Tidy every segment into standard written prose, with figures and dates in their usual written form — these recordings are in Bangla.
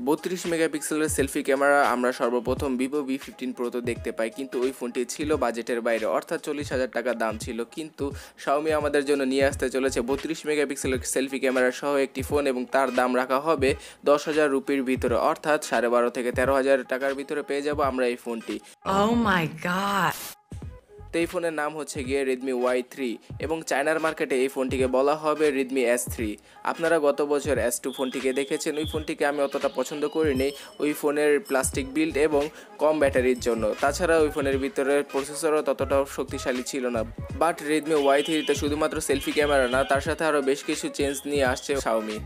32 মেগাপিক্সেলের সেলফি ক্যামেরা আমরা সর্বপ্রথম ভিভো V15 প্রোতে দেখতে পাই, কিন্তু ওই ফোনটি ছিল বাজেটের বাইরে, অর্থাৎ 40,000 টাকা দাম ছিল। কিন্তু Xiaomi আমাদের জন্য নিয়ে আসতে চলেছে 32 মেগাপিক্সেলের সেলফি ক্যামেরা সহ একটি ফোন, এবং তার দাম রাখা হবে 10,000 রুপির ভিতরে, অর্থাৎ 12,500 থেকে 13,000 টাকার ভিতরে পেয়ে যাব আমরা এই ফোনটি। Oh my god! তো এই ফোনের নাম হচ্ছে গিয়ে Redmi Y3, এবং চায়নার মার্কেটে এই ফোনটিকে বলা হবে Redmi S3। আপনারা গত বছর S2 ফোনটিকে দেখেছেন, ওই ফোনটিকে আমি অতটা পছন্দ করিনি, ওই ফোনের প্লাস্টিক বিল্ড এবং কম ব্যাটারির জন্য। তাছাড়া ওই ফোনের ভিতরে প্রসেসরও ততটাও শক্তিশালী ছিল না। বাট Redmi Y3তে শুধুমাত্র সেলফি ক্যামেরা না, তার সাথে আরও বেশ কিছু চেঞ্জ নিয়ে আসছে Xiaomi,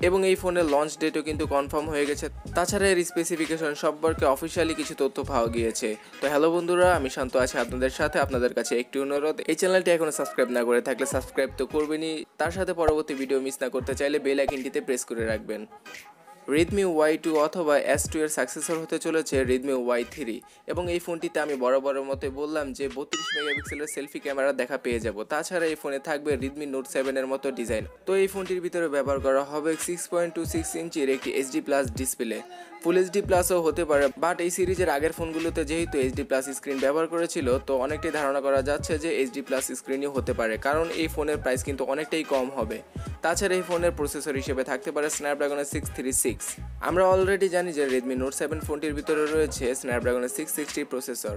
এবং এই ফোনের লঞ্চ ডেটও কিন্তু কনফার্ম হয়ে গেছে। তাছাড়া এর স্পেসিফিকেশন সম্পর্কে অফিসিয়ালি কিছু তথ্য পাওয়া গিয়েছে। তো হ্যালো বন্ধুরা, আমি শান্ত আছি আপনাদের সাথে। আপনাদের কাছে একটি অনুরোধ, এই চ্যানেলটি এখনো সাবস্ক্রাইব না করে থাকলে সাবস্ক্রাইব তো করবেনই, তার সাথে পরবর্তী ভিডিও মিস না করতে চাইলে বেল আইকনটিতে প্রেস করে রাখবেন। Redmi Y2 অথবা S2 এর সাকসেসর হতে চলেছে Redmi Y3, এবং এই ফোনটিতে আমি বরাবরের মতোই বললাম যে 32 মেগাপিক্সেলের সেলফি ক্যামেরা দেখা পেয়ে যাব। তাছাড়া এই ফোনে থাকবে Redmi Note 7 এর মতো ডিজাইন। তো এই ফোনটির ভিতরে ব্যবহার করা হবে 6.26 ইঞ্চির একটি HD+ ডিসপ্লে। ফুল HD প্লাসও হতে পারে, বাট এই সিরিজের আগের ফোনগুলোতে যেহেতু HD+ স্ক্রিন ব্যবহার করেছিল, তো অনেকটাই ধারণা করা যাচ্ছে যে HD+ স্ক্রিনই হতে পারে, কারণ এই ফোনের প্রাইস কিন্তু অনেকটাই কম হবে। তাছাড়া এই ফোনের প্রসেসর হিসেবে থাকতে পারে স্ন্যাপড্রাগনের 636। আমরা অলরেডি জানি যে Redmi Note 7 ফোনটির ভিতরে রয়েছে স্ন্যাপড্রাগনের 660 প্রসেসর।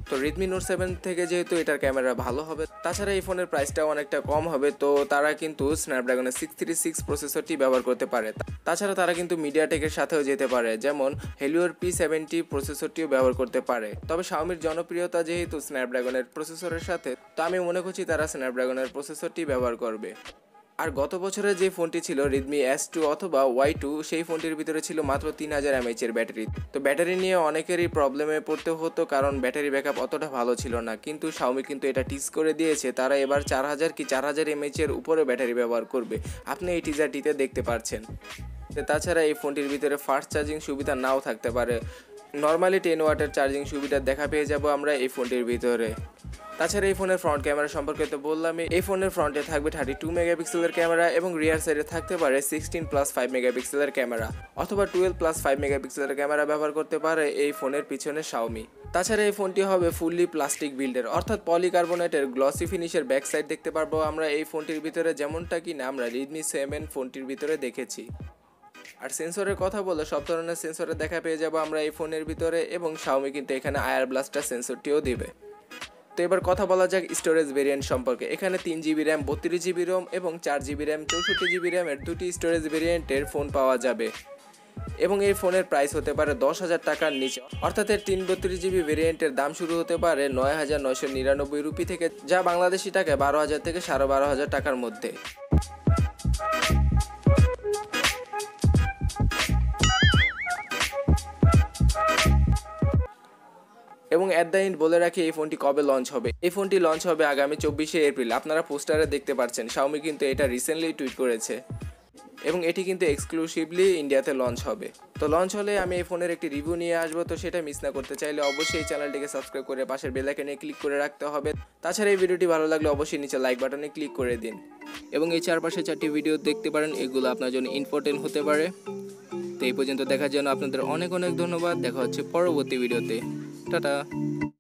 তো Redmi Note 7 থেকে যেহেতু এটার ক্যামেরা ভালো হবে, তাছাড়া এই ফোনের প্রাইসটাও অনেকটা কম হবে, তো তারা কিন্তু স্ন্যাপড্রাগনের 636 প্রসেসরটি ব্যবহার করতে পারে। তাছাড়া তারা কিন্তু মিডিয়াটেকের সাথেও যেতে পারে, যেমন হেলিওর P70 প্রসেসরটিও ব্যবহার করতে পারে। তবে Xiaomiর জনপ্রিয়তা যেহেতু স্ন্যাপড্রাগনের প্রসেসরের সাথে, তো আমি মনে করছি তারা স্ন্যাপড্রাগনের প্রসেসরটি ব্যবহার করবে। আর গত বছরের যে ফোনটি ছিল Redmi S2 অথবা Y2, সেই ফোনটির ভিতরে ছিল মাত্র 3000 mAh এর ব্যাটারি। তো ব্যাটারি নিয়ে অনেকেরই প্রবলেমে পড়তে হতো, কারণ ব্যাটারি ব্যাকআপ অতটা ভালো ছিল না। কিন্তু Xiaomi কিন্তু এটা টিজ করে দিয়েছে, তারা এবার 4000 কি 4000 mAh এর উপরে ব্যাটারি ব্যবহার করবে। আপনি এই টিজারটিতে দেখতে পাচ্ছেন। তাছাড়া এই ফোনটির ভিতরে ফাস্ট চার্জিং সুবিধা নাও থাকতে পারে, নর্মালি 10 ওয়াটের চার্জিং সুবিধা দেখা পেয়ে যাব আমরা এই ফোনটির ভিতরে। তাছাড়া এই ফোনের ফ্রন্ট ক্যামেরা সম্পর্কে তো বললাম, এই ফোনের ফ্রন্টে থাকবে 32 মেগাপিক্সেলের ক্যামেরা, এবং রিয়ার সাইডে থাকতে পারে 16+5 মেগাপিক্সেলের ক্যামেরা, অথবা 12+5 মেগাপিক্সেলের ক্যামেরা ব্যবহার করতে পারে এই ফোনের পিছনে Xiaomi। তাছাড়া এই ফোনটি হবে ফুললি প্লাস্টিক বিল্ডের, অর্থাৎ পলিকার্বনেটের গ্লসি ফিনিশের ব্যাক সাইড দেখতে পারবো আমরা এই ফোনটির ভিতরে, যেমনটা কিনা আমরা Redmi 7 ফোনটির ভিতরে দেখেছি। আর সেন্সরের কথা বলে সব ধরনের সেন্সরের দেখা পেয়ে যাব আমরা এই ফোনের ভিতরে, এবং Xiaomi কিন্তু এখানে আয়ার ব্লাস্টার সেন্সরটিও দিবে। তো এবার কথা বলা যাক স্টোরেজ ভেরিয়েন্ট সম্পর্কে। এখানে 3GB র্যাম, 32GB রোম এবং 4GB র্যাম, 64GB র্যামের দুটি স্টোরেজ ভেরিয়েন্টের ফোন পাওয়া যাবে, এবং এই ফোনের প্রাইস হতে পারে 10,000 টাকার নিচে, অর্থাৎ এর 32GB ভেরিয়েন্টের দাম শুরু হতে পারে 9,999 রুপি থেকে, যা বাংলাদেশি টাকায় 12,000 থেকে 12,500 টাকার মধ্যে। এবং অ্যাট দ্য এন্ড বলে রাখি এই ফোনটি কবে লঞ্চ হবে। এই ফোনটি লঞ্চ হবে আগামী 24শে এপ্রিল। আপনারা পোস্টারে দেখতে পাচ্ছেন, Xiaomi কিন্তু এটা রিসেন্টলি টুইট করেছে, এবং এটি কিন্তু এক্সক্লুসিভলি ইন্ডিয়াতে লঞ্চ হবে। তো লঞ্চ হলে আমি এই ফোনের একটি রিভিউ নিয়ে আসবো, তো সেটা মিস না করতে চাইলে অবশ্যই এই চ্যানেলটিকে সাবস্ক্রাইব করে পাশের বেল আইকনে ক্লিক করে রাখতে হবে। তাছাড়া এই ভিডিওটি ভালো লাগলে অবশ্যই নিচে লাইক বাটনে ক্লিক করে দিন, এবং এই চারপাশে 4টি ভিডিও দেখতে পারেন, এগুলো আপনার জন্য ইম্পর্টেন্ট হতে পারে। তো এই পর্যন্ত দেখার জন্য আপনাদের অনেক অনেক ধন্যবাদ। দেখা হচ্ছে পরবর্তী ভিডিওতে। টাটা।